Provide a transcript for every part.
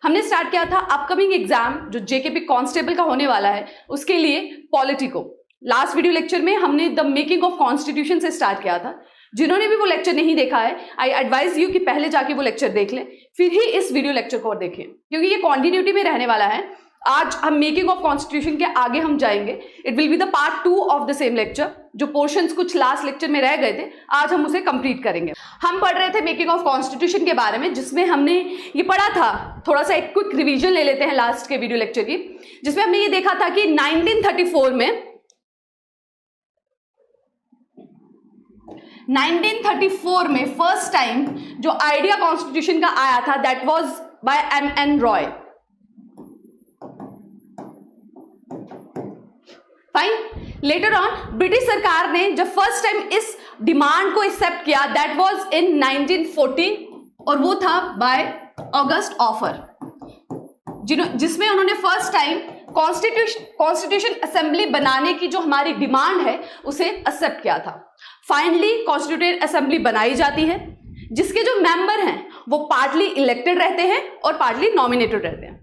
हमने स्टार्ट किया था अपकमिंग एग्जाम जो जेकेपी कांस्टेबल का होने वाला है उसके लिए पॉलिटी को। लास्ट वीडियो लेक्चर में हमने द मेकिंग ऑफ कॉन्स्टिट्यूशन से स्टार्ट किया था। जिन्होंने भी वो लेक्चर नहीं देखा है, आई एडवाइज यू कि पहले जाके वो लेक्चर देख लें, फिर ही इस वीडियो लेक्चर को और देखें, क्योंकि ये कॉन्टिन्यूटी में रहने वाला है। आज हम मेकिंग ऑफ कॉन्स्टिट्यूशन के आगे हम जाएंगे। It will be the part 2 of the same lecture. जो पोर्शंस कुछ लास्ट लेक्चर में रह गए थे, आज हम उसे कंप्लीट करेंगे। हम पढ़ रहे थे मेकिंग ऑफ कॉन्स्टिट्यूशन के बारे में, जिसमें हमने ये पढ़ा था, थोड़ा सा एक क्विक रिवीजन ले लेते हैं लास्ट के वीडियो लेक्चर की, जिसमें हमने ये देखा था कि 1934 में फर्स्ट टाइम जो आइडिया कॉन्स्टिट्यूशन का आया था, that was by M.N. Roy. Fine. Later on British सरकार ने जब फर्स्ट टाइम इस डिमांड को एक्सेप्ट किया, दैट वाज इन 1940, और वो था बाय ऑगस्ट ऑफर, जिसमें उन्होंने फर्स्ट टाइम कॉन्स्टिट्यूशन असेंबली बनाने की जो हमारी डिमांड है उसे एक्सेप्ट किया था। फाइनली कॉन्स्टिट्यूटेड असेंबली बनाई जाती है, जिसके जो मेंबर हैं वो पार्टली इलेक्टेड रहते हैं और पार्टली नॉमिनेटेड रहते हैं।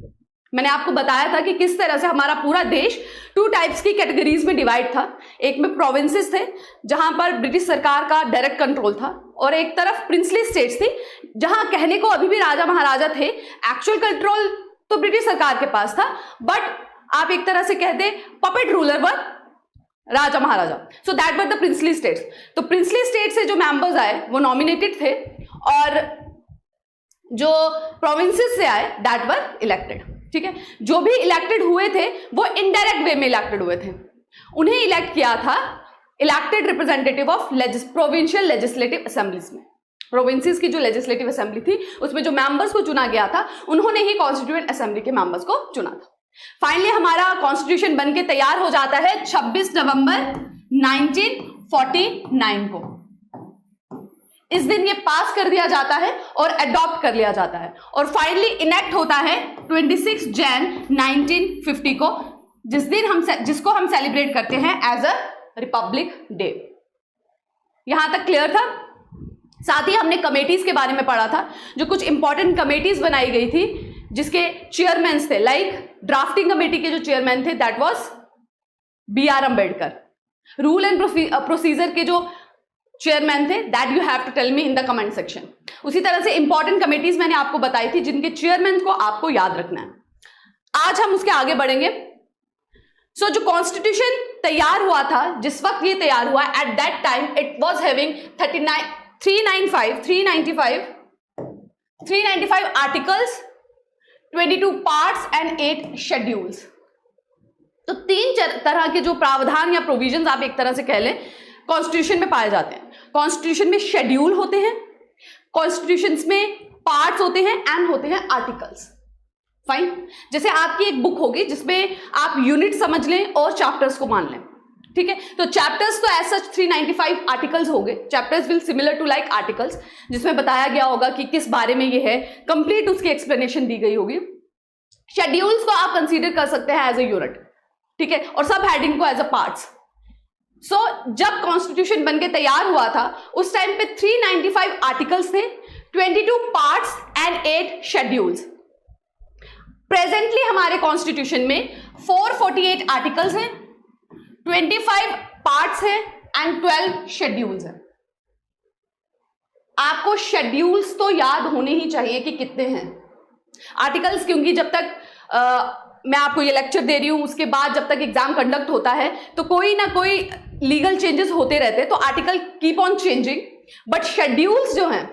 मैंने आपको बताया था कि किस तरह से हमारा पूरा देश 2 टाइप्स की कैटेगरीज में डिवाइड था। एक में प्रोविंसेस थे जहां पर ब्रिटिश सरकार का डायरेक्ट कंट्रोल था, और एक तरफ प्रिंसली स्टेट्स थी जहां कहने को अभी भी राजा महाराजा थे, एक्चुअल कंट्रोल तो ब्रिटिश सरकार के पास था, बट आप एक तरह से कहते puppet ruler were Raja Maharaja. So that were the princely states. तो प्रिंसली स्टेट से जो मेंबर्स आए वो नॉमिनेटेड थे, और जो प्रोविंसेस से आए दैट वर इलेक्टेड। ठीक है, जो भी इलेक्टेड हुए थे वो इनडायरेक्ट वे में इलेक्टेड हुए थे। उन्हें इलेक्ट किया था elected representative of provincial legislative assemblies में। प्रोविंसेस की जो लेजिस्लेटिव असेंबली थी उसमें जो मेंबर्स को चुना गया था, उन्होंने ही कॉन्स्टिट्यूएंट असेंबली के मेंबर्स को चुना था। फाइनली हमारा कॉन्स्टिट्यूशन बनके तैयार हो जाता है 26 नवंबर 1949 को। इस दिन ये पास कर दिया जाता है और अडॉप्ट कर लिया जाता है, और फाइनली इनेक्ट होता है 26 जैन 1950 को, जिसको हम सेलिब्रेट करते हैं एज अ रिपब्लिक डे। यहां तक क्लियर था? साथ ही हमने कमेटीज के बारे में पढ़ा था, जो कुछ इंपॉर्टेंट कमेटीज बनाई गई थी, जिसके चेयरमैन थे, लाइक ड्राफ्टिंग कमेटी के जो चेयरमैन थे that was B.R. Ambedkar. Rule and procedure के जो चेयरमैन थे that you have to tell me in the comment section. उसी तरह से इंपॉर्टेंट कमेटीज मैंने आपको बताई थी, जिनके चेयरमैन को आपको याद रखना है। आज हम उसके आगे बढ़ेंगे। सो जो कॉन्स्टिट्यूशन तैयार हुआ था, जिस वक्त ये तैयार हुआ, at that time it was having 395 articles, 22 parts and 8 schedules. तो 3 तरह के जो प्रावधान या प्रोविजंस आप एक तरह से कह लें कॉन्स्टिट्यूशन में पाए जाते हैं। कॉन्स्टिट्यूशन में शेड्यूल होते हैं, कॉन्स्टिट्यूशन में पार्ट्स होते हैं, एंड होते हैं आर्टिकल्स। फाइन। जैसे आपकी एक बुक होगी जिसमें आप यूनिट समझ लें और चैप्टर्स को मान लें। ठीक है, तो चैप्टर्स तो एज सच 395 आर्टिकल्स हो गए। Chapters will similar to like articles, जिसमें बताया गया होगा कि किस बारे में ये है, कंप्लीट उसकी एक्सप्लेनेशन दी गई होगी। शेड्यूल्स को आप कंसीडर कर सकते हैं एज अ यूनिट, ठीक है, और सब हेडिंग को एज अ पार्ट्स। सो जब कॉन्स्टिट्यूशन बनके तैयार हुआ था उस टाइम पे 395 आर्टिकल्स थे, 22 पार्ट्स एंड 8 शेड्यूल्स। प्रेजेंटली हमारे कॉन्स्टिट्यूशन में 448 आर्टिकल्स हैं, 25 पार्ट्स हैं एंड 12 शेड्यूल्स हैं। आपको शेड्यूल्स तो याद होने ही चाहिए कि कितने हैं आर्टिकल्स, क्योंकि जब तक मैं आपको ये लेक्चर दे रही हूं, उसके बाद जब तक एग्जाम कंडक्ट होता है तो कोई ना कोई लीगल चेंजेस होते रहते हैं, तो article keep on changing, but schedules जो हैं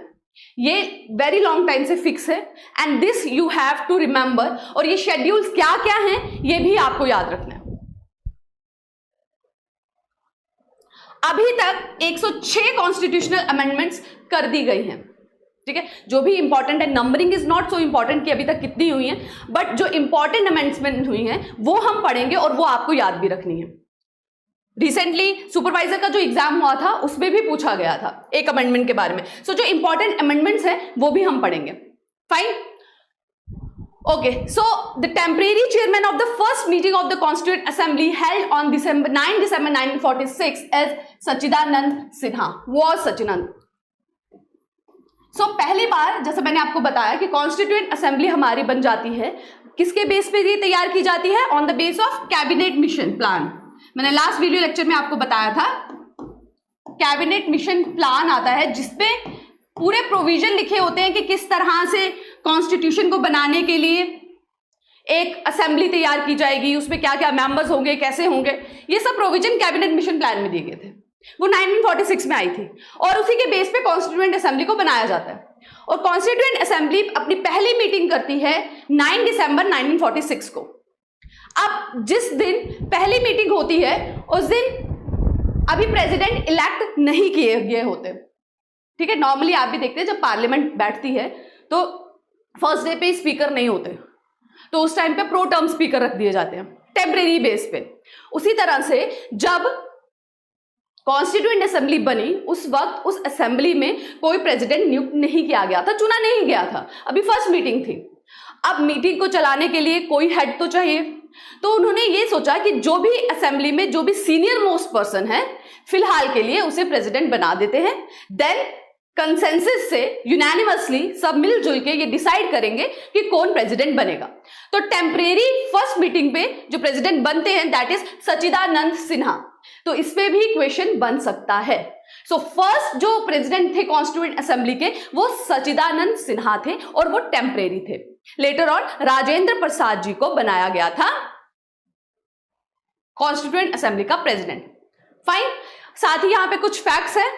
ये वेरी लॉन्ग टाइम से फिक्स है, and this you have to remember. और ये शेड्यूल्स क्या क्या हैं ये भी आपको याद रखना है। अभी तक 106 कॉन्स्टिट्यूशनल अमेंडमेंट्स कर दी गई हैं। ठीक है, जो भी इंपॉर्टेंट है, numbering is not so important कि अभी तक कितनी हुई हैं, बट जो इंपॉर्टेंट अमेंडमेंट हुई हैं वो हम पढ़ेंगे और वो आपको याद भी रखनी है। रिसेंटली सुपरवाइजर का जो एग्जाम हुआ था उसमें भी पूछा गया था एक अमेंडमेंट के बारे में। सो जो इंपॉर्टेंट अमेंडमेंट्स हैं वो भी हम पढ़ेंगे। Fine, okay. So the temporary chairman of the first meeting of the constituent assembly held on 9 December 1946 as Sachchidananda Sinha, was Sachchidananda. पहली बार जैसे मैंने आपको बताया कि कॉन्स्टिट्यूएंट असेंबली हमारी बन जाती है, किसके बेस पे ये तैयार की जाती है? On the base of cabinet mission plan. मैंने लास्ट वीडियो लेक्चर में आपको बताया था कैबिनेट मिशन प्लान आता है जिसपे पूरे प्रोविजन लिखे होते हैं कि किस तरह से कॉन्स्टिट्यूशन को बनाने के लिए एक असेंबली तैयार की जाएगी, उसमें क्या क्या मेंबर्स होंगे, कैसे होंगे, ये सब प्रोविजन कैबिनेट मिशन प्लान में दिए गए थे। वो 1946 में आई थी और उसी के बेस पे कॉन्स्टिट्यूएंट असेंबली को बनाया जाता है। और कॉन्स्टिट्यूएंट असेंबली अपनी पहली मीटिंग करती है 9 दिसंबर 1946 को। अब जिस दिन पहली मीटिंग होती है उस दिन अभी प्रेसिडेंट इलेक्ट नहीं किए गए होते, ठीक है। नॉर्मली आप भी देखते हैं जब पार्लियामेंट बैठती है तो फर्स्ट डे पे स्पीकर नहीं होते, तो उस टाइम पे प्रो टर्म स्पीकर रख दिए जाते हैं टेम्परेरी बेस पे। उसी तरह से जब कॉन्स्टिट्यूएंट असेंबली बनी उस वक्त उस असेंबली में कोई प्रेसिडेंट नियुक्त नहीं किया गया था, चुना नहीं गया था, अभी फर्स्ट मीटिंग थी। अब मीटिंग को चलाने के लिए कोई हेड तो चाहिए, तो उन्होंने ये सोचा कि जो भी असेंबली में जो भी सीनियर मोस्ट पर्सन है फिलहाल के लिए उसे प्रेसिडेंट बना देते हैं। देन कंसेंसस से यूनानिमसली सब मिलजुल के ये डिसाइड करेंगे कि कौन प्रेसिडेंट बनेगा। तो टेम्परेरी फर्स्ट मीटिंग पे जो प्रेसिडेंट बनते हैं दैट इज सचिदानंद सिन्हा। तो इस पे भी क्वेश्चन बन सकता है। सो फर्स्ट जो प्रेसिडेंट थे कॉन्स्टिट्यूएंट असेंबली के वो सचिदानंद सिन्हा थे और वो टेम्परेरी थे। लेटर ऑन राजेंद्र प्रसाद जी को बनाया गया था कॉन्स्टिट्यूएंट असेंबली का प्रेसिडेंट। फाइन। साथ ही यहां पे कुछ फैक्ट्स है।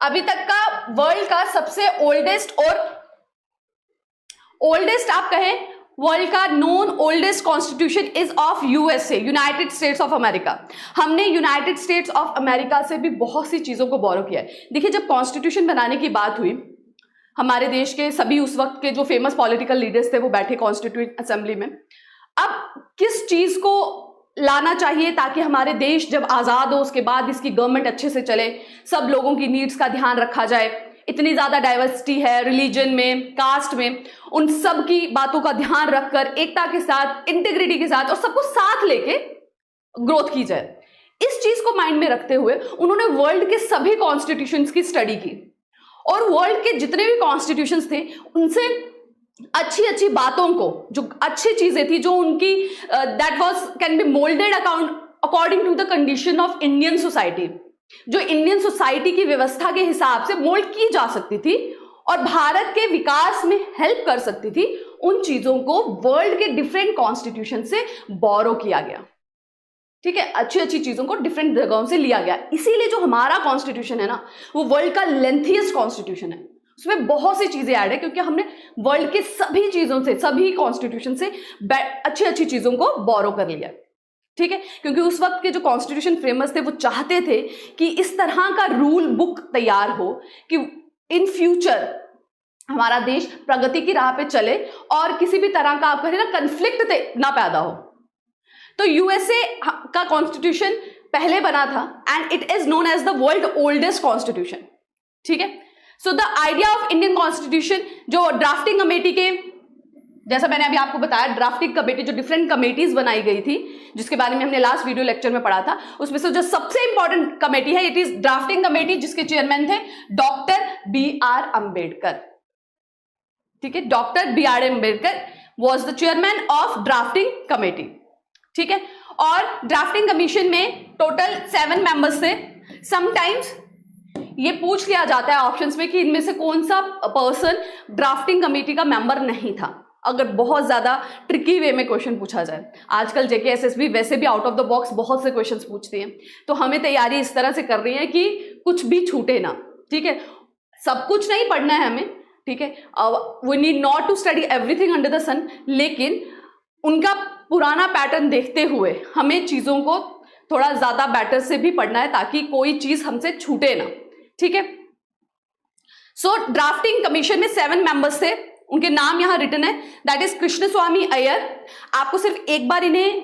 अभी तक का वर्ल्ड का सबसे ओल्डेस्ट आप कहें वर्ल्ड का non oldest constitution is of USA, United states of America. हमने यूनाइटेड स्टेट्स ऑफ अमेरिका से भी बहुत सी चीजों को बोरो किया है। देखिए जब कॉन्स्टिट्यूशन बनाने की बात हुई हमारे देश के सभी उस वक्त के जो फेमस पॉलिटिकल लीडर्स थे वो बैठे कॉन्स्टिट्यूएंट असेंबली में। अब किस चीज को लाना चाहिए ताकि हमारे देश जब आजाद हो उसके बाद इसकी गवर्नमेंट अच्छे से चले, सब लोगों की नीड्स का ध्यान रखा जाए। इतनी ज्यादा डाइवर्सिटी है रिलीजन में, कास्ट में, उन सब की बातों का ध्यान रखकर एकता के साथ, इंटीग्रिटी के साथ और सबको साथ लेके ग्रोथ की जाए। इस चीज को माइंड में रखते हुए उन्होंने वर्ल्ड के सभी कॉन्स्टिट्यूशंस की स्टडी की और वर्ल्ड के जितने भी कॉन्स्टिट्यूशंस थे उनसे अच्छी अच्छी बातों को, जो अच्छी चीजें थी जो उनकी that was can be moulded according to the condition of Indian society, जो इंडियन सोसाइटी की व्यवस्था के हिसाब से मोल्ड की जा सकती थी और भारत के विकास में हेल्प कर सकती थी, उन चीजों को वर्ल्ड के डिफरेंट कॉन्स्टिट्यूशन से बोरो किया गया। ठीक है, अच्छी अच्छी चीजों को डिफरेंट जगहों से लिया गया। इसीलिए जो हमारा कॉन्स्टिट्यूशन है ना वो वर्ल्ड का लेंथीएस्ट कॉन्स्टिट्यूशन है। उसमें बहुत सी चीजें ऐड है क्योंकि हमने वर्ल्ड के सभी चीजों से, सभी कॉन्स्टिट्यूशन से अच्छी अच्छी चीजों को बोरो कर लिया। ठीक है, क्योंकि उस वक्त के जो कॉन्स्टिट्यूशन फ्रेमर्स थे वो चाहते थे कि इस तरह का रूल बुक तैयार हो कि इन फ्यूचर हमारा देश प्रगति की राह पे चले और किसी भी तरह का आप कहें ना कंफ्लिक्ट ना पैदा हो। तो यूएसए का कॉन्स्टिट्यूशन पहले बना था and it is known as the world oldest constitution. ठीक है, so the idea of Indian constitution, जो ड्राफ्टिंग कमेटी के, जैसा मैंने अभी आपको बताया ड्राफ्टिंग कमेटी जो डिफरेंट कमेटीज बनाई गई थी जिसके बारे में हमने लास्ट वीडियो लेक्चर में पढ़ा था, उसमें से जो सबसे इंपॉर्टेंट कमेटी है इट इज ड्राफ्टिंग कमेटी जिसके चेयरमैन थे डॉक्टर B.R. अम्बेडकर। ठीक है, doctor B.R. Ambedkar was the chairman of drafting committee. ठीक है, और ड्राफ्टिंग कमीशन में टोटल 7 मेंबर्स थे। समटाइम्स ये पूछ लिया जाता है ऑप्शंस में कि इनमें से कौन सा पर्सन ड्राफ्टिंग कमेटी का मेंबर नहीं था, अगर बहुत ज्यादा ट्रिकी वे में क्वेश्चन पूछा जाए। आजकल JKSSB वैसे भी आउट ऑफ द बॉक्स बहुत से क्वेश्चंस पूछती हैं, तो हमें तैयारी इस तरह से कर रही है कि कुछ भी छूटे ना। ठीक है, सब कुछ नहीं पढ़ना है हमें, ठीक है, we need not to study everything under the sun, लेकिन उनका पुराना पैटर्न देखते हुए हमें चीजों को थोड़ा ज्यादा बेटर से भी पढ़ना है ताकि कोई चीज हमसे छूटे ना। ठीक है, सो ड्राफ्टिंग कमीशन में 7 मेंबर्स थे, उनके नाम यहां रिटन है, दैट इज कृष्णस्वामी अय्यर। आपको सिर्फ एक बार इन्हें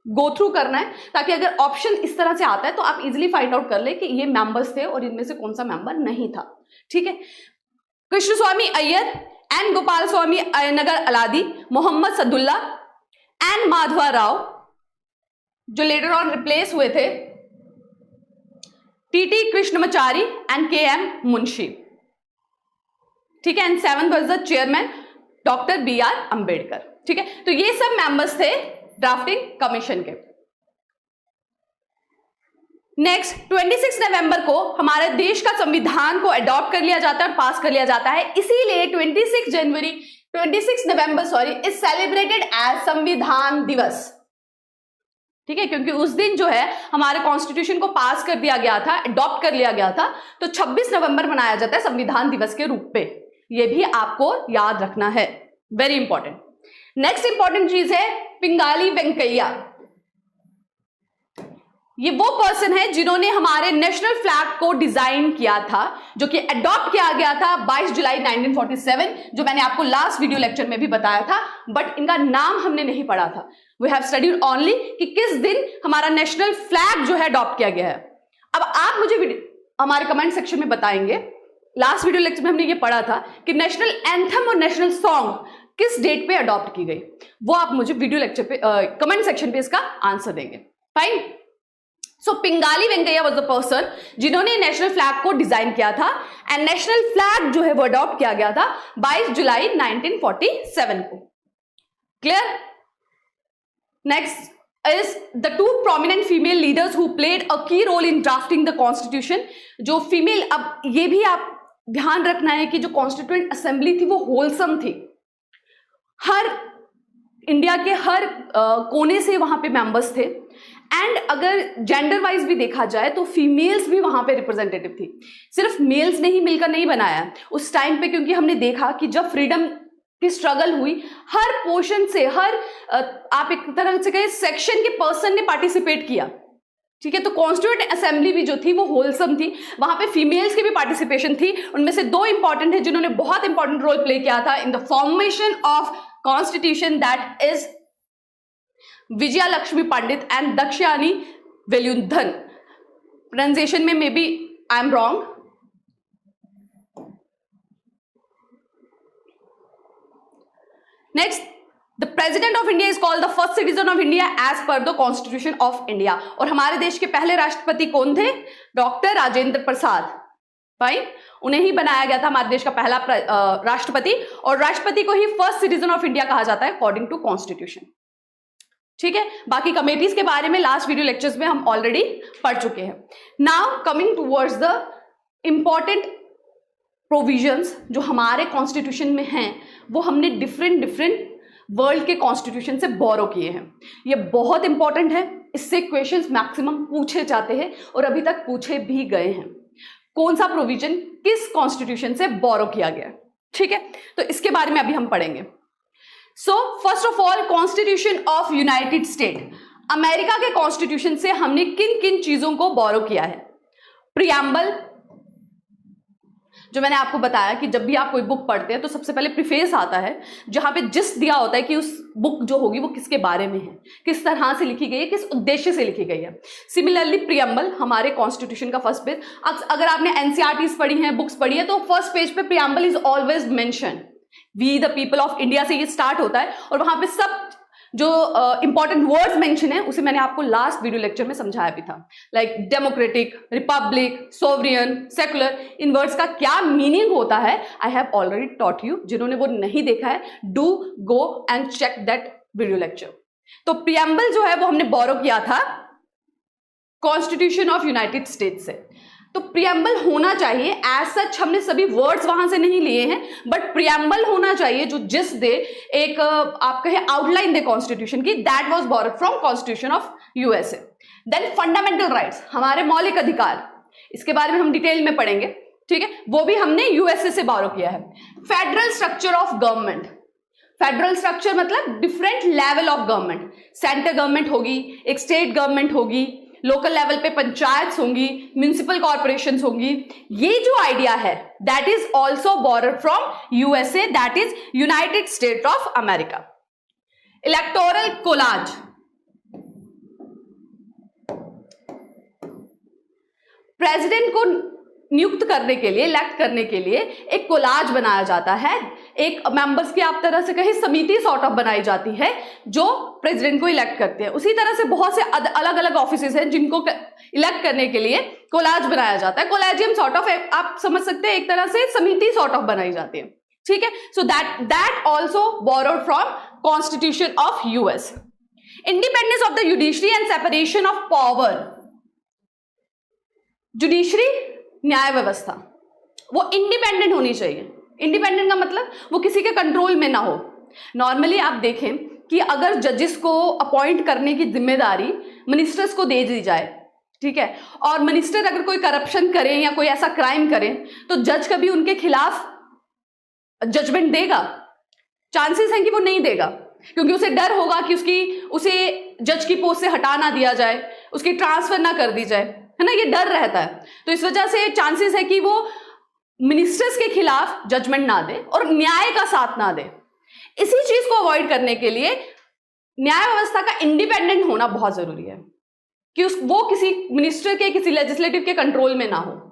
गो थ्रू करना है ताकि अगर ऑप्शन इस तरह से आता है तो आप इजिली फाइंड आउट कर ले कि ये मेंबर्स थे और इनमें से कौन सा मेंबर नहीं था। ठीक है, Krishnaswami Ayyar N Gopalaswami Ayyangar Alladi, Mohammad Saadulla and Madhava Rao, जो लेटर ऑन रिप्लेस हुए थे TT Krishnamachari and KM Munshi. ठीक है, and 7th was the chairman doctor BR Ambedkar. ठीक है, तो ये सब मेंबर्स थे ड्राफ्टिंग कमीशन के। नेक्स्ट 26 नवंबर को हमारे देश का संविधान को अडॉप्ट कर लिया जाता है और पास कर लिया जाता है, इसीलिए 26 नवंबर इज सेलिब्रेटेड एज संविधान दिवस। ठीक है, क्योंकि उस दिन जो है हमारे कॉन्स्टिट्यूशन को पास कर दिया गया था, अडॉप्ट कर लिया गया था, तो 26 नवंबर मनाया जाता है संविधान दिवस के रूप पे। ये भी आपको याद रखना है, वेरी इंपॉर्टेंट। नेक्स्ट इंपॉर्टेंट चीज है पिंगाली वेंकैया। ये वो पर्सन है जिन्होंने हमारे नेशनल फ्लैग को डिजाइन किया था, जो कि अडॉप्ट किया गया था 22 जुलाई 1947, जो मैंने आपको लास्ट वीडियो लेक्चर में भी बताया था, बट इनका नाम हमने नहीं पढ़ा था। वी हैव स्टडीड ओनली कि किस दिन हमारा नेशनल फ्लैग जो है अडॉप्ट किया गया है। अब आप मुझे हमारे कमेंट सेक्शन में बताएंगे, लास्ट वीडियो लेक्चर में हमने ये पढ़ा था कि नेशनल एंथम और नेशनल सॉन्ग किस डेट पे अडॉप्ट की गई, वो आप मुझे वीडियो लेक्चर पे कमेंट सेक्शन पे इसका आंसर देंगे। Fine. So Pingali Venkaiah was the person जिन्होंने नेशनल फ्लैग को डिजाइन किया था, एंड नेशनल फ्लैग जो है वो अडॉप्ट किया गया था 22 जुलाई 1947 को। Clear? Next is the 2 prominent female leaders who played a key role in drafting the constitution। जो फीमेल, अब ये भी आप ध्यान रखना है कि जो कॉन्स्टिट्यूएंट असेंबली थी वो होलसम थी, हर इंडिया के हर कोने से वहां पे मेंबर्स थे, एंड अगर जेंडर वाइज भी देखा जाए तो फीमेल्स भी वहां पे रिप्रेजेंटेटिव थी। सिर्फ मेल्स ने ही मिलकर नहीं बनाया उस टाइम पे, क्योंकि हमने देखा कि जब फ्रीडम की स्ट्रगल हुई, हर पोर्शन से, हर आप एक तरह से कहें सेक्शन के पर्सन ने पार्टिसिपेट किया। ठीक है, तो कॉन्स्टिट्यूएंट असेंबली भी जो थी वो होलसम थी, वहां पे फीमेल्स की भी पार्टिसिपेशन थी। उनमें से 2 इंपॉर्टेंट है जिन्होंने बहुत इंपॉर्टेंट रोल प्ले किया था in the formation of constitution, that is Vijaya Lakshmi Pandit and Dakshayani Velayudhan. Pronunciation में maybe I am wrong. Next, the president of India is called the first citizen of India as per the constitution of India. और हमारे देश के पहले राष्ट्रपति कौन थे? Doctor Rajendra Prasad. भाई, उन्हें ही बनाया गया था हमारे देश का पहला राष्ट्रपति, और राष्ट्रपति को ही फर्स्ट सिटीजन ऑफ इंडिया कहा जाता है अकॉर्डिंग टू कॉन्स्टिट्यूशन। ठीक है, बाकी कमेटीज के बारे में लास्ट वीडियो लेक्चर्स में हम ऑलरेडी पढ़ चुके हैं। Now coming towards the important provisions जो हमारे कॉन्स्टिट्यूशन में हैं, वो हमने डिफरेंट वर्ल्ड के कॉन्स्टिट्यूशन से बोरो किए हैं। ये बहुत इंपॉर्टेंट है, इससे क्वेश्चंस मैक्सिमम पूछे जाते हैं और अभी तक पूछे भी गए हैं। कौन सा प्रोविजन किस कॉन्स्टिट्यूशन से बोरो किया गया? ठीक है, तो इसके बारे में अभी हम पढ़ेंगे। So first of all, constitution of United state, America के कॉन्स्टिट्यूशन से हमने किन किन चीजों को बोरो किया है? प्रियम्बल, जो मैंने आपको बताया कि जब भी आप कोई बुक पढ़ते हैं तो सबसे पहले प्रीफेस आता है, जहां पे जिस दिया होता है कि उस बुक जो होगी वो किसके बारे में है, किस तरह से लिखी गई है, किस उद्देश्य से लिखी गई है। सिमिलरली प्रियम्बल हमारे कॉन्स्टिट्यूशन का फर्स्ट पेज, अगर आपने एनसीईआरटीज पढ़ी है, बुक्स पढ़ी है, तो फर्स्ट पेज पे preamble is always mention. We the people of India से ये स्टार्ट होता है, और वहां पे सब जो इंपॉर्टेंट वर्ड्स मेंशन है उसे मैंने आपको लास्ट वीडियो लेक्चर में समझाया भी था, like democratic, republic, sovereign, secular. इन वर्ड्स का क्या मीनिंग होता है I have already taught you. जिन्होंने वो नहीं देखा है, do go and check that video lecture. तो प्रियम्बल जो है वो हमने बोरो किया था कॉन्स्टिट्यूशन ऑफ यूनाइटेड स्टेट्स से। तो प्रियम्बल होना चाहिए, एज सच हमने सभी वर्ड्स वहां से नहीं लिए हैं, बट प्रियम्बल होना चाहिए जो जिस दे एक आप कहे आउटलाइन दे कॉन्स्टिट्यूशन की। That was borrowed from constitution of USA. Then fundamental rights, हमारे मौलिक अधिकार, इसके बारे में हम डिटेल में पढ़ेंगे। ठीक है, वो भी हमने यूएसए से बोरो किया है। Federal structure of government, federal structure मतलब different level of government, central government होगी, एक स्टेट गवर्नमेंट होगी, लोकल लेवल पे पंचायत होंगी, म्युनिसिपल कॉर्पोरेशंस होंगी। ये जो आइडिया है that is also borrowed from USA, that is United state of America. Electoral collage, president को नियुक्त करने के लिए, इलेक्ट करने के लिए एक कोलाज बनाया जाता है, एक मेंबर्स की आप तरह से कहें समिति सॉर्ट ऑफ बनाई जाती है जो प्रेसिडेंट को इलेक्ट करते हैं। उसी तरह से बहुत से अलग अलग ऑफिसेस हैं जिनको इलेक्ट करने के लिए कोलाज बनाया जाता है। कोलेजियम सॉर्ट ऑफ आप समझ सकते हैं, एक तरह से समिति सॉर्ट ऑफ बनाई जाती है, ठीक है। So that also borrowed from constitution of US. Independence of the judiciary and separation of power. Judiciary न्याय व्यवस्था वो इंडिपेंडेंट होनी चाहिए। इंडिपेंडेंट का मतलब वो किसी के कंट्रोल में ना हो। नॉर्मली आप देखें कि अगर जजेस को अपॉइंट करने की जिम्मेदारी मिनिस्टर्स को दे दी जाए, ठीक है, और मिनिस्टर अगर कोई करप्शन करें या कोई ऐसा क्राइम करें तो जज कभी उनके खिलाफ जजमेंट देगा? चांसेस हैं कि वो नहीं देगा, क्योंकि उसे डर होगा कि उसे जज की पोस्ट से हटा ना दिया जाए, उसकी ट्रांसफर ना कर दी जाए, है ना, ये डर रहता है। तो इस वजह से चांसेस है कि वो मिनिस्टर्स के खिलाफ जजमेंट ना दे और न्याय का साथ ना दे। इसी चीज को अवॉइड करने के लिए न्याय व्यवस्था का इंडिपेंडेंट होना बहुत जरूरी है कि वो किसी मिनिस्टर के, किसी लेजिस्लेटिव के कंट्रोल में ना हो।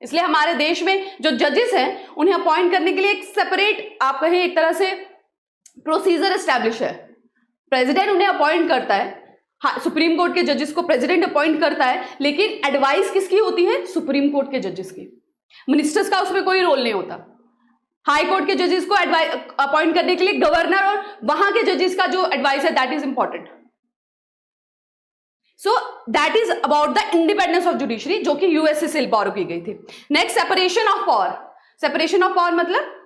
इसलिए हमारे देश में जो जजेस हैं उन्हें अपॉइंट करने के लिए एक सेपरेट, आप कहें एक तरह से प्रोसीजर एस्टैब्लिश है। प्रेसिडेंट उन्हें अपॉइंट करता है, हाँ, सुप्रीम कोर्ट के जजेस को प्रेसिडेंट अपॉइंट करता है, लेकिन एडवाइस किसकी होती है? सुप्रीम कोर्ट के जजेस की। मिनिस्टर्स का उसमें कोई रोल नहीं होता। हाई कोर्ट के जजेस को अपॉइंट करने के लिए गवर्नर और वहां के जजेस का जो एडवाइस है that is important. So that is about the independence of judiciary, जो कि यूएसए से बोरो की गई थी। Next, separation of power. Separation of power मतलब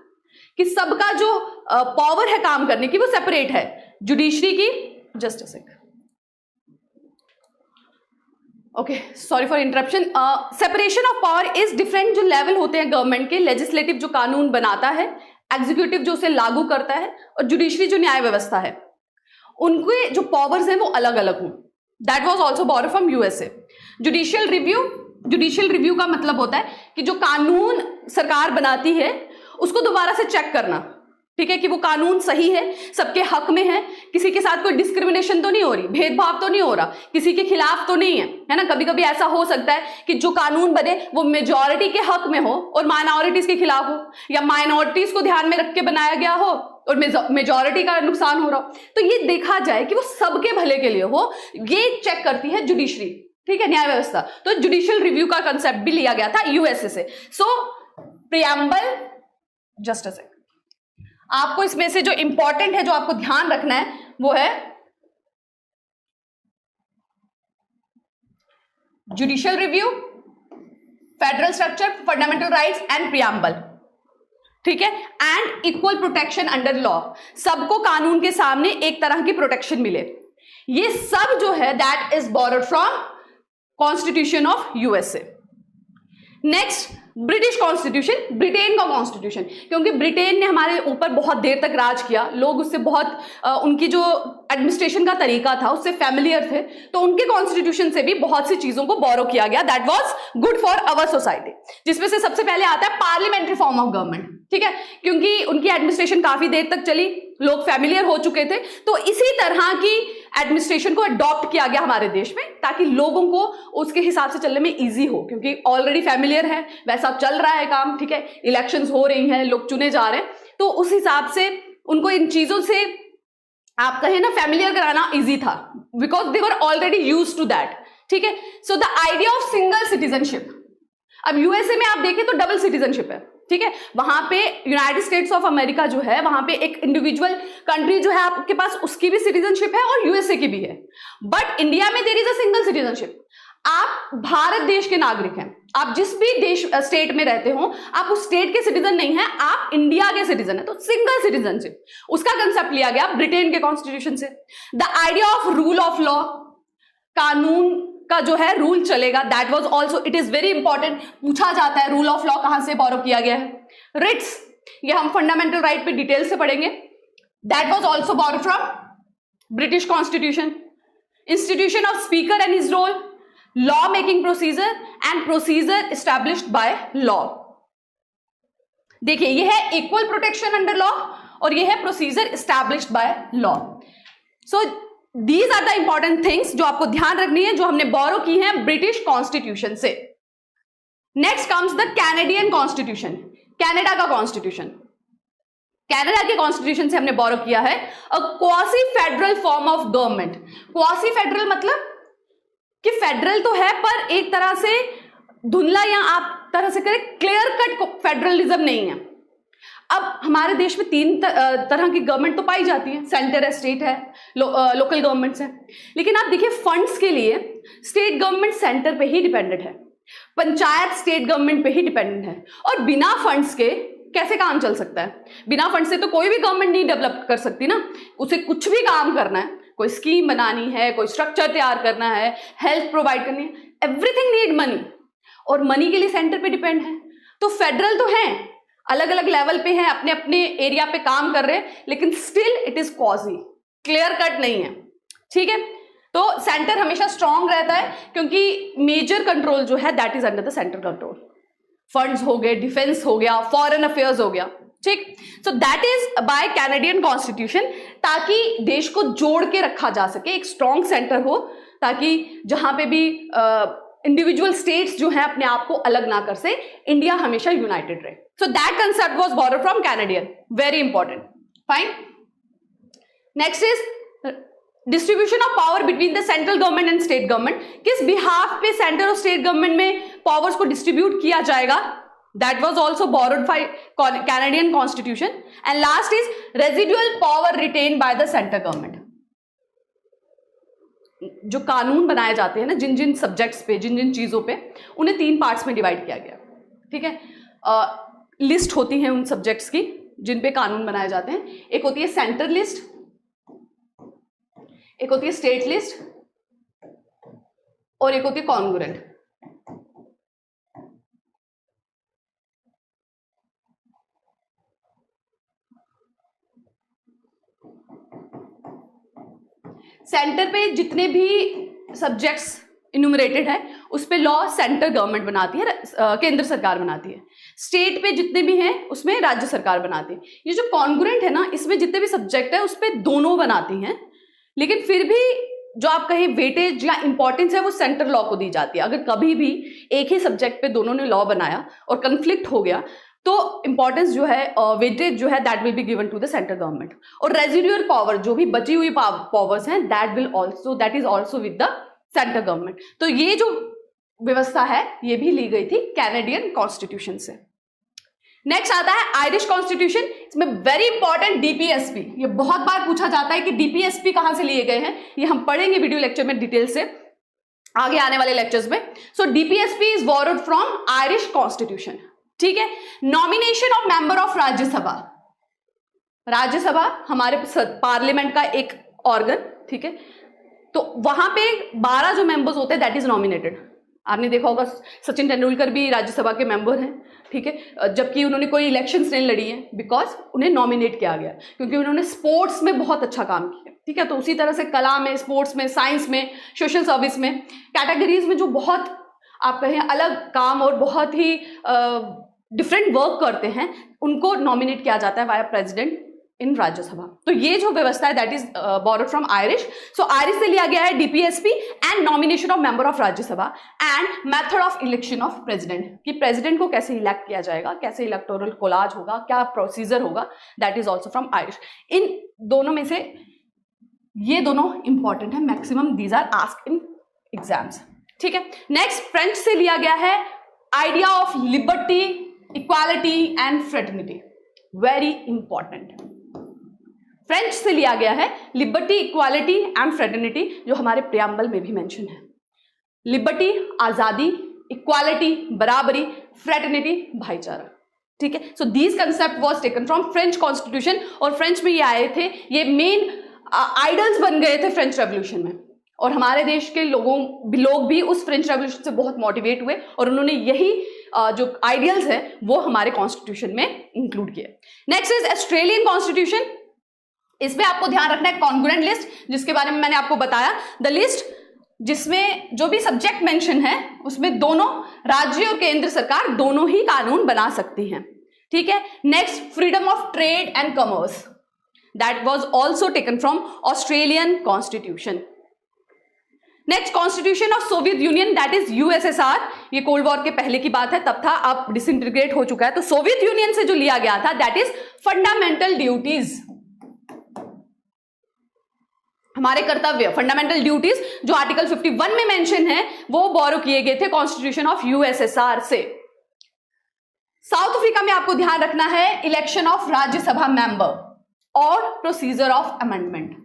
कि सबका जो पावर है काम करने की वो सेपरेट है जुडिशरी की। Just a sec, okay, sorry for interruption. Separation of power is different. जो लेवल होते हैं गवर्नमेंट के, लेजिस्लेटिव जो कानून बनाता है, एग्जीक्यूटिव जो उसे लागू करता है, और जुडिशरी जो न्याय व्यवस्था है, उनके जो पावर्स हैं वो अलग अलग हों। That was also borrow from USA. Judicial review का मतलब होता है कि जो कानून सरकार बनाती है उसको दोबारा से चेक करना, ठीक है, कि वो कानून सही है, सबके हक में है, किसी के साथ कोई डिस्क्रिमिनेशन तो नहीं हो रही, भेदभाव तो नहीं हो रहा, किसी के खिलाफ तो नहीं है ना। कभी कभी ऐसा हो सकता है कि जो कानून बने वो मेजॉरिटी के हक में हो और माइनॉरिटीज के खिलाफ हो, या माइनॉरिटीज को ध्यान में रख के बनाया गया हो और मेजॉरिटी का नुकसान हो रहा हो। तो ये देखा जाए कि वो सबके भले के लिए हो, ये चेक करती है जुडिशरी, ठीक है, न्याय व्यवस्था। तो जुडिशियल रिव्यू का कंसेप्ट भी लिया गया था यूएसए से। सो प्रियम्बल, जस्ट अ सेकंड, आपको इसमें से जो इंपॉर्टेंट है, जो आपको ध्यान रखना है, वो है judicial review, federal structure, fundamental rights and preamble, ठीक है, and equal protection under law. सबको कानून के सामने एक तरह की प्रोटेक्शन मिले। ये सब जो है that is borrowed from constitution of USA. Next, British constitution, Britain का कॉन्स्टिट्यूशन, क्योंकि ब्रिटेन ने हमारे ऊपर बहुत देर तक राज किया, लोग उससे बहुत उनकी जो एडमिनिस्ट्रेशन का तरीका था उससे फैमिलियर थे, तो उनके कॉन्स्टिट्यूशन से भी बहुत सी चीजों को बोरो किया गया that was good for our society. जिसमें से सबसे पहले आता है पार्लियामेंट्री फॉर्म ऑफ गवर्नमेंट, ठीक है, क्योंकि उनकी एडमिनिस्ट्रेशन काफी देर तक चली, लोग फैमिलियर हो चुके थे, तो इसी तरह की एडमिनिस्ट्रेशन को अडॉप्ट किया गया हमारे देश में, ताकि लोगों को उसके हिसाब से चलने में इजी हो, क्योंकि ऑलरेडी फैमिलियर है, वैसा चल रहा है काम, ठीक है, इलेक्शंस हो रही हैं, लोग चुने जा रहे हैं, तो उस हिसाब से उनको इन चीजों से आप कहें ना फैमिलियर कराना इजी था, because they were already used to that, ठीक है। So the idea of single citizenship, अब यूएसए में आप देखें तो डबल सिटीजनशिप है, ठीक है, वहां पे यूनाइटेड स्टेट्स ऑफ अमेरिका जो है, वहां पे एक इंडिविजुअल कंट्री जो है आपके पास, उसकी भी सिटीजनशिप है और यूएसए की भी है। बट इंडिया में there is a single citizenship. आप भारत देश के नागरिक हैं, आप जिस भी देश स्टेट में रहते हो, आप उस स्टेट के सिटीजन नहीं हैं, आप इंडिया के सिटीजन है, तो सिंगल सिटीजनशिप, उसका कंसेप्ट लिया गया ब्रिटेन के कॉन्स्टिट्यूशन से। The idea of rule of law, कानून का जो है रूल चलेगा, that was also, it is very important, पूछा जाता है रूल ऑफ लॉ कहां से बोरो किया गया है। रिट्स, ये हम फंडामेंटल राइट पे डिटेल से पढ़ेंगे, that was also borrow from British constitution. Institution of speaker and his role, law making procedure and procedure established by law. देखिए, ये है इक्वल प्रोटेक्शन अंडर लॉ और ये है procedure established by law. So these are the important things जो आपको ध्यान रखनी है, जो हमने बोरो की हैं ब्रिटिश कॉन्स्टिट्यूशन से। Next comes the Canadian constitution, Canada का कॉन्स्टिट्यूशन। कनाडा के कॉन्स्टिट्यूशन से हमने बोरो किया है a quasi federal form of government. Quasi federal मतलब कि फेडरल तो है पर एक तरह से धुंधला, या आप तरह से करें क्लियर कट फेडरलिज्म नहीं है। अब हमारे देश में तीन तरह की गवर्नमेंट तो पाई जाती है, सेंटर है, स्टेट है, लोकल गवर्नमेंट्स है। लेकिन आप देखिए फंड्स के लिए स्टेट गवर्नमेंट सेंटर पे ही डिपेंडेंट है, पंचायत स्टेट गवर्नमेंट पे ही डिपेंडेंट है, और बिना फंड्स के कैसे काम चल सकता है? बिना फंड से तो कोई भी गवर्नमेंट नहीं डेवलप कर सकती ना। उसे कुछ भी काम करना है, कोई स्कीम बनानी है, कोई स्ट्रक्चर तैयार करना है, हेल्थ प्रोवाइड करनी है, एवरीथिंग नीड मनी, और मनी के लिए सेंटर पे डिपेंड है। तो फेडरल तो है, अलग अलग लेवल पे हैं, अपने अपने एरिया पे काम कर रहे हैं, लेकिन still it is quasi, clear cut नहीं है। ठीक है, तो सेंटर हमेशा स्ट्रांग रहता है क्योंकि मेजर कंट्रोल जो है that is under the central control. Funds हो गए, डिफेंस हो गया, फॉरेन अफेयर्स हो गया। ठीक, सो that is by Canadian constitution, ताकि देश को जोड़ के रखा जा सके, एक स्ट्रांग सेंटर हो, ताकि जहां पे भी इंडिविजुअल स्टेट्स जो हैं अपने आप को अलग ना कर से, इंडिया हमेशा यूनाइटेड रहे। So that concept was borrowed from Canadian, very important. Fine, next is distribution of power between the central government and state government. किस बिहाफ पे सेंटर और स्टेट गवर्नमेंट में पावर्स को डिस्ट्रीब्यूट किया जाएगा, that was also borrowed by Canadian constitution. And last is residual power written by the centre government. जो कानून बनाए जाते हैं ना, जिन जिन सब्जेक्ट्स पे, जिन जिन चीजों पे, उन्हें 3 पार्ट्स में डिवाइड किया गया। ठीक है, लिस्ट होती है उन सब्जेक्ट्स की जिन पे कानून बनाए जाते हैं। एक होती है सेंटर लिस्ट, एक होती है स्टेट लिस्ट, और एक होती है कॉन्ग्रुएंट। सेंटर पे जितने भी सब्जेक्ट्स इन्यूमरेटेड है उस पे लॉ सेंटर गवर्नमेंट बनाती है, केंद्र सरकार बनाती है। स्टेट पे जितने भी हैं उसमें राज्य सरकार बनाती है। ये जो कॉन्ग्रुएंट है ना, इसमें जितने भी सब्जेक्ट है उस पे दोनों बनाती हैं, लेकिन फिर भी जो आप कहें वेटेज या इंपॉर्टेंस है वो सेंट्रल लॉ को दी जाती है। अगर कभी भी एक ही सब्जेक्ट पे दोनों ने लॉ बनाया और कंफ्लिक्ट हो गया तो इंपॉर्टेंस जो है, वेटेज जो है, that will be given to the central government. और रेजिडुअल पावर, जो भी बची हुई पावर्स हैं, that is also with the central government. तो ये जो व्यवस्था है ये भी ली गई थी कैनेडियन कॉन्स्टिट्यूशन से। नेक्स्ट आता है आयरिश कॉन्स्टिट्यूशन। इसमें वेरी इंपॉर्टेंट डीपीएसपी, ये बहुत बार पूछा जाता है कि डीपीएसपी कहां से लिए गए हैं, ये हम पढ़ेंगे वीडियो लेक्चर में डिटेल से आगे आने वाले लेक्चर्स में। So DPSP is borrowed from Irish constitution. ठीक है, nomination of member of Rajya Sabha. Rajya Sabha हमारे पार्लियामेंट का एक ऑर्गन, ठीक है, तो वहां पे 12 जो मेंबर्स होते हैं दैट इज नॉमिनेटेड। आपने देखा होगा सचिन तेंदुलकर भी राज्यसभा के मेंबर हैं, ठीक है, जबकि उन्होंने कोई इलेक्शंस नहीं लड़ी है, बिकॉज उन्हें नॉमिनेट किया गया क्योंकि उन्होंने स्पोर्ट्स में बहुत अच्छा काम किया। ठीक है, तो उसी तरह से कला में, स्पोर्ट्स में, साइंस में, सोशल सर्विस में, कैटेगरीज में जो बहुत आप कहें अलग काम और बहुत ही डिफरेंट वर्क करते हैं, उनको नॉमिनेट किया जाता है वाया प्रेसिडेंट इन राज्यसभा। तो ये जो व्यवस्था है that is borrowed from Irish. So Irish से लिया गया है DPSP and nomination of member of Rajya Sabha and method of election of president, कि प्रेसिडेंट को कैसे इलेक्ट किया जाएगा, कैसे इलेक्टोरल कोलाज होगा, क्या प्रोसीजर होगा, that is also from Irish. इन दोनों में से ये दोनों इंपॉर्टेंट है, maximum these are asked in exams. ठीक है, नेक्स्ट फ्रेंच से लिया गया है idea of liberty, equality and fraternity, very important. French से लिया गया है लिबर्टी, इक्वालिटी एंड फ्रेटर्निटी, जो हमारे प्रियम्बल में भी मेंशन है। लिबर्टी आजादी, इक्वालिटी बराबरी, फ्रेटर्निटी भाईचारा। ठीक है, so these concept was taken from French constitution, और फ्रेंच में ये आए थे, ये मेन आइडल्स बन गए थे फ्रेंच रेवोल्यूशन में, और हमारे देश के लोग भी उस फ्रेंच रेवोल्यूशन से बहुत मोटिवेट हुए और उन्होंने यही जो आइडियल्स है वो हमारे कॉन्स्टिट्यूशन में इंक्लूड किए। Next is Australian constitution. इसमें आपको ध्यान रखना है कॉन्ग्रुएंट लिस्ट, जिसके बारे में मैंने आपको बताया, द लिस्ट जिसमें जो भी सब्जेक्ट मेंशन है उसमें दोनों राज्य और केंद्र सरकार दोनों ही कानून बना सकती हैं। ठीक है, next freedom of trade and commerce, that was also taken from Australian constitution. Next, constitution of Soviet union, that is USSR. ये कोल्ड वॉर के पहले की बात है, तब था, अब डिसइंटीग्रेट हो चुका है। तो सोवियत यूनियन से जो लिया गया था दैट इज फंडामेंटल ड्यूटीज, हमारे कर्तव्य, फंडामेंटल ड्यूटीज जो आर्टिकल 51 में मेंशन है, वो बोरो किए गए थे कॉन्स्टिट्यूशन ऑफ यूएसएसआर से। साउथ अफ्रीका में आपको ध्यान रखना है इलेक्शन ऑफ राज्यसभा मेंबर और प्रोसीजर ऑफ अमेंडमेंट,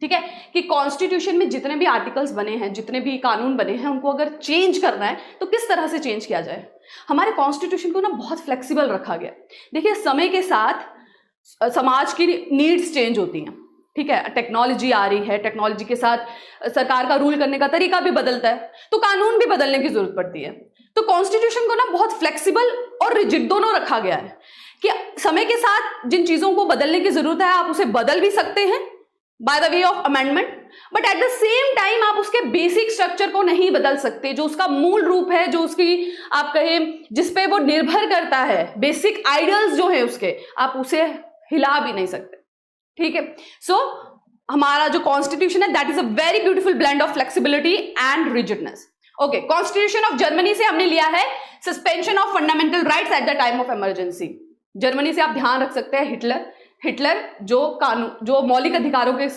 ठीक है, कि कॉन्स्टिट्यूशन में जितने भी आर्टिकल्स बने हैं, जितने भी कानून बने हैं, उनको अगर चेंज करना है तो किस तरह से चेंज किया जाए। हमारे कॉन्स्टिट्यूशन को ना बहुत फ्लेक्सिबल रखा गया। देखिए, समय के साथ समाज की नीड्स चेंज होती हैं, ठीक है, टेक्नोलॉजी आ रही है, टेक्नोलॉजी के साथ सरकार का रूल करने का तरीका भी बदलता है, तो कानून भी बदलने की जरूरत पड़ती है। तो कॉन्स्टिट्यूशन को ना बहुत फ्लेक्सिबल और रिजिड दोनों रखा गया है कि समय के साथ जिन चीजों को बदलने की जरूरत है आप उसे बदल भी सकते हैं by the way of amendment, but at the same time आप उसके बेसिक स्ट्रक्चर को नहीं बदल सकते, जो उसका मूल रूप है, जो उसकी आप कहें जिसपे वो निर्भर करता है, बेसिक आइडियल्स जो है उसके, आप उसे हिला भी नहीं सकते, ठीक है। सो हमारा जो कॉन्स्टिट्यूशन है that is a very beautiful blend of flexibility and rigidness. Okay, constitution of Germany से हमने लिया है suspension of fundamental rights at the time of emergency. Germany से आप ध्यान रख सकते हैं हिटलर जो कानून, जो मौलिक अधिकारों के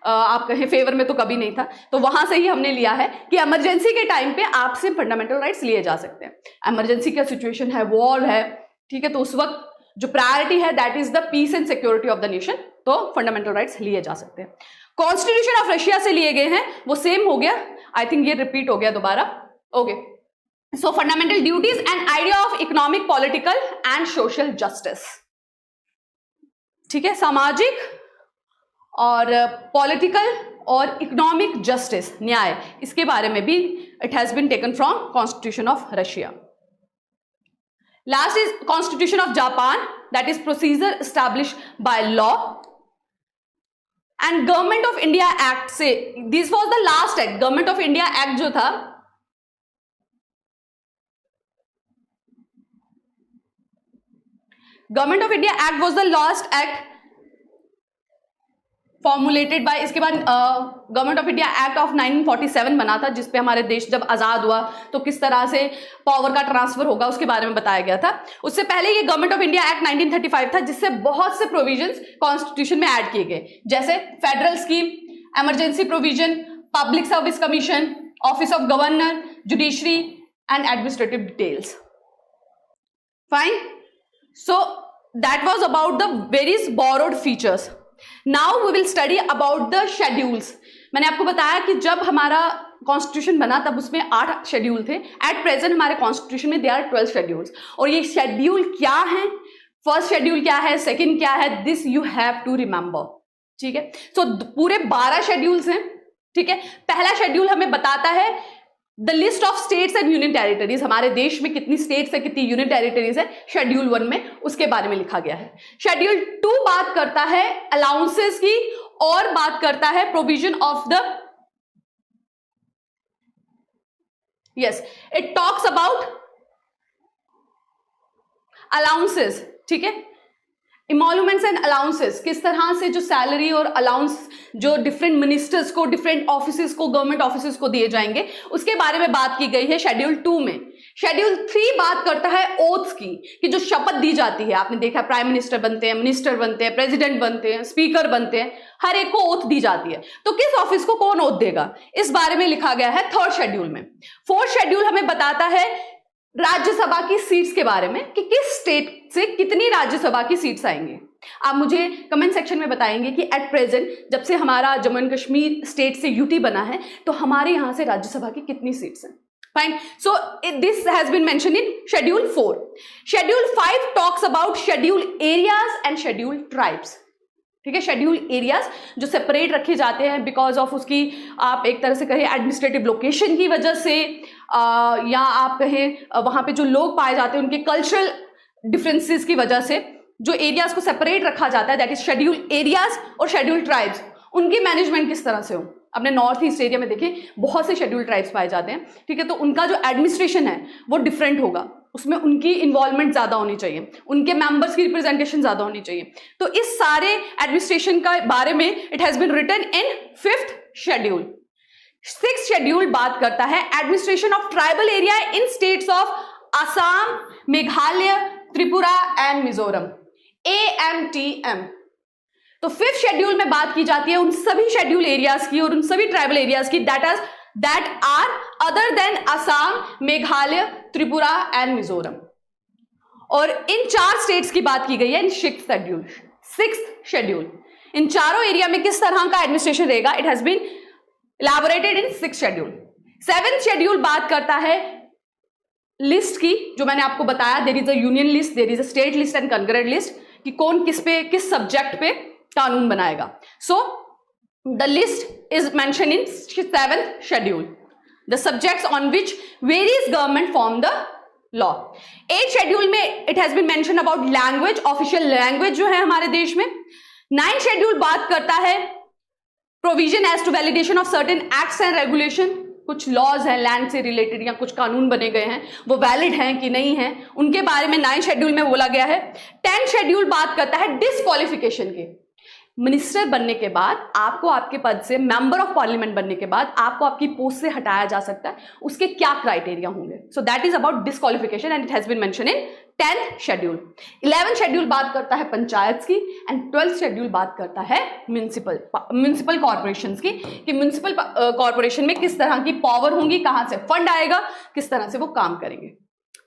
आप कहें फेवर में तो कभी नहीं था, तो वहां से ही हमने लिया है कि इमरजेंसी के टाइम पे आपसे फंडामेंटल राइट्स लिए जा सकते हैं। इमरजेंसी का सिचुएशन है, वॉर है, ठीक है, तो उस वक्त जो प्रायोरिटी है that is the peace and security of the nation, तो फंडामेंटल राइट्स लिए जा सकते हैं। कॉन्स्टिट्यूशन ऑफ रशिया से लिए गए हैं, वो सेम हो गया, आई थिंक ये रिपीट हो गया दोबारा। Okay, so fundamental duties and idea of economic, political and social justice, ठीक है, सामाजिक और पॉलिटिकल और इकोनॉमिक जस्टिस, न्याय, इसके बारे में भी it has been taken from constitution of Russia. Last is constitution of Japan, that is procedure establish by law and government of India act से, this was the last act, government of India act जो था, government of India act was the last act formulated by, इसके बाद government of India act of 1947 बना था, जिसपे हमारे देश जब आजाद हुआ तो किस तरह से पावर का ट्रांसफर होगा उसके बारे में बताया गया था। उससे पहले ये गवर्नमेंट ऑफ इंडिया एक्ट 1935 था, जिससे बहुत से प्रोविजंस कॉन्स्टिट्यूशन में ऐड किए गए, जैसे federal scheme, emergency provision, public service commission, office of governor, judiciary and administrative details. Fine, so that was about the various borrowed features. Now we will study about the schedules. मैंने आपको बताया कि जब हमारा constitution बना तब उसमें 8 schedule थे। एट प्रेजेंट हमारे कॉन्स्टिट्यूशन में देयर आर 12 शेड्यूल्स। और ये शेड्यूल क्या है, फर्स्ट शेड्यूल क्या है, सेकंड क्या है, this you have to remember, ठीक है। सो पूरे 12 शेड्यूल्स हैं, ठीक है। पहला शेड्यूल हमें बताता है the list of states and union territories, हमारे देश में कितनी स्टेट्स है, कितनी यूनियन टेरिटरीज है, शेड्यूल 1 में उसके बारे में लिखा गया है। शेड्यूल 2 बात करता है अलाउंसेस की और बात करता है provision of the, yes, it talks about allowances, ठीक है, इमोलुमेंट्स एंड अलाउंसेस, किस तरह से जो सैलरी और अलाउंस जो डिफरेंट मिनिस्टर्स को, डिफरेंट ऑफिसेस को, गवर्नमेंट ऑफिसेस को दिए जाएंगे, उसके बारे में बात की गई है शेड्यूल 2 में। शेड्यूल 3 बात करता है ओथ्स की, कि जो शपथ दी जाती है, आपने देखा प्राइम मिनिस्टर बनते हैं, मिनिस्टर बनते हैं, प्रेसिडेंट बनते हैं, स्पीकर बनते हैं, हर एक को ओथ दी जाती है, तो किस ऑफिस को कौन ओथ देगा, इस बारे में लिखा गया है 3rd शेड्यूल में। 4th शेड्यूल हमें बताता है राज्यसभा की सीट्स के बारे में, कि किस स्टेट से कितनी राज्यसभा की सीट्स आएंगी। आप मुझे कमेंट सेक्शन में बताएंगे कि एट प्रेजेंट जब से हमारा जम्मू एंड कश्मीर स्टेट से यूटी बना है तो हमारे यहां से राज्यसभा की कितनी सीट्स हैं। Fine, so this has been mentioned in schedule 4। Schedule 5 talks about schedule areas and schedule tribes, ठीक है। शेड्यूल एरियाज जो सेपरेट रखे जाते हैं बिकॉज ऑफ उसकी, आप एक तरह से कहें एडमिनिस्ट्रेटिव लोकेशन की वजह से, या आप कहें वहां पे जो लोग पाए जाते हैं उनके कल्चरल डिफरेंसेस की वजह से, जो एरियाज को सेपरेट रखा जाता है दैट इज शेड्यूल एरियाज और शेड्यूल ट्राइब्स, उनकी मैनेजमेंट किस तरह से हो। अपने नॉर्थ ईस्ट एरिया में देखें बहुत से शेड्यूल ट्राइब्स पाए जाते हैं, ठीक है, तो उनका जो एडमिनिस्ट्रेशन है वो डिफरेंट होगा, उसमें उनकी इन्वॉल्वमेंट ज़्यादा होनी चाहिए, उनके मेंबर्स की रिप्रेजेंटेशन ज़्यादा होनी चाहिए। तो इस सारे एडमिनिस्ट्रेशन का बारे में it has been written in 5th schedule. 6th schedule बात करता है administration of tribal area in states of Assam, Meghalaya, Tripura and Mizoram, AMTM। तो 5th शेड्यूल में बात की जाती है उन सभी शेड्यूल एरियाज की और उन सभी ट्राइबल एरियाज की that are other than Assam, Meghalaya, Tripura and Mizoram. और इन 4 स्टेट्स की बात की गई है इन 6th शेड्यूल। इन चारों एरिया में किस तरह का एडमिनिस्ट्रेशन रहेगा, it has been elaborated in 6th schedule. 7th schedule बात करता है लिस्ट की, जो मैंने आपको बताया, there is a union list, there is a state list and concurrent list, कि कौन किस सब्जेक्ट पे कानून बनाएगा। So the list is mention in 7th schedule, the subjects on which various government form the law. 8th schedule में it has been mention about language, official language जो है हमारे देश में। 9th शेड्यूल बात करता है provision as to validation of certain acts and regulation, कुछ लॉज हैं लैंड से रिलेटेड या कुछ कानून बने गए हैं वो वैलिड हैं कि नहीं हैं, उनके बारे में 9th शेड्यूल में बोला गया है। 10th शेड्यूल बात करता है डिस्क्वालिफिकेशन के, मिनिस्टर बनने के बाद आपको आपके पद से, मेंबर ऑफ पार्लियामेंट बनने के बाद आपको आपकी पोस्ट से हटाया जा सकता है, उसके क्या क्राइटेरिया होंगे। So that is about disqualification and it has been mention in 10th schedule. 11th schedule बात करता है पंचायत की एंड 12th शेड्यूल बात करता है म्युनिसिपल कॉर्पोरेशंस की, कि म्युनिसिपल कॉर्पोरेशन में किस तरह की पावर होंगी, कहां से फंड आएगा, किस तरह से वो काम करेंगे।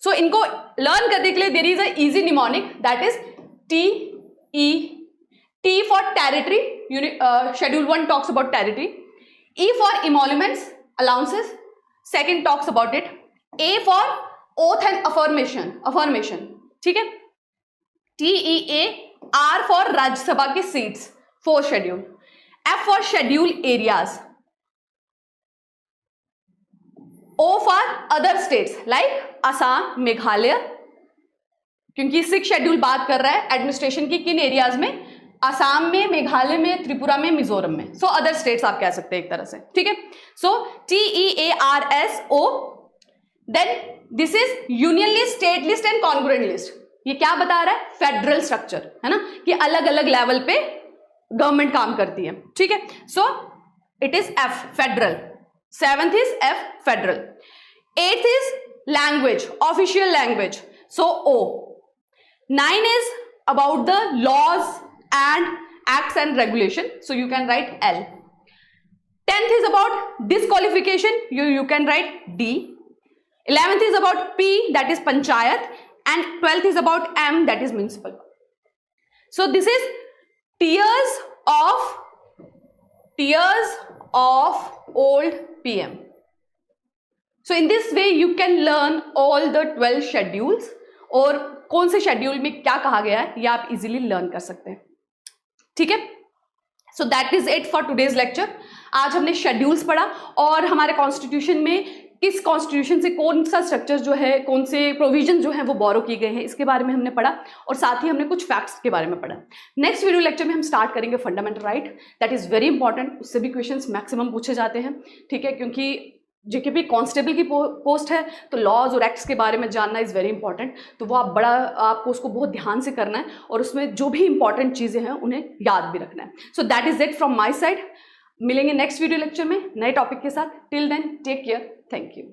सो इनको लर्न करने के लिए there is a easy mnemonic, that is T for territory, schedule 1 talks about territory. E for emoluments, allowances, second talks about it. A for oath and affirmation, ठीक है। TEA, R for राज्यसभा के seats, 4th schedule. F for schedule areas. O for other states like Assam, Meghalaya, क्योंकि 6th schedule बात कर रहा है administration की किन एरियाज में, असम में, मेघालय में, त्रिपुरा में, मिजोरम में। सो अदर स्टेट्स आप कह सकते हैं एक तरह से, ठीक है। So TEARSO, then this is union list, state list and congruent list. ये क्या बता रहा है, फेडरल स्ट्रक्चर है ना, कि अलग अलग लेवल पे गवर्नमेंट काम करती है, ठीक है। So it is F federal, 7th is F federal, 8th is language, official language, so O। 9 is about the laws and acts and regulation, so you can write L. 10th is about disqualification, you can write D. 11th is about P, that is panchayat, and 12th is about M, that is municipal. So this is tiers of old PM. So in this way you can learn all the 12 schedules, और कौन से schedule में क्या कहा गया है ये आप इजीली लर्न कर सकते हैं, ठीक है। So that is it for today's lecture. आज हमने शेड्यूल्स पढ़ा और हमारे कॉन्स्टिट्यूशन में किस कॉन्स्टिट्यूशन से कौन सा स्ट्रक्चर जो है, कौन से प्रोविजन जो है वो बोरो किए गए हैं, इसके बारे में हमने पढ़ा और साथ ही हमने कुछ फैक्ट्स के बारे में पढ़ा। नेक्स्ट वीडियो लेक्चर में हम स्टार्ट करेंगे fundamental right, that is very important, उससे भी क्वेश्चंस मैक्सिमम पूछे जाते हैं, ठीक है, क्योंकि जेकेपी कांस्टेबल की पोस्ट है तो लॉज और एक्ट्स के बारे में जानना इज़ वेरी इंपॉर्टेंट। तो वो आपको उसको बहुत ध्यान से करना है और उसमें जो भी इंपॉर्टेंट चीज़ें हैं उन्हें याद भी रखना है। So that is it from my side. मिलेंगे नेक्स्ट वीडियो लेक्चर में नए टॉपिक के साथ। Till then take care, thank you.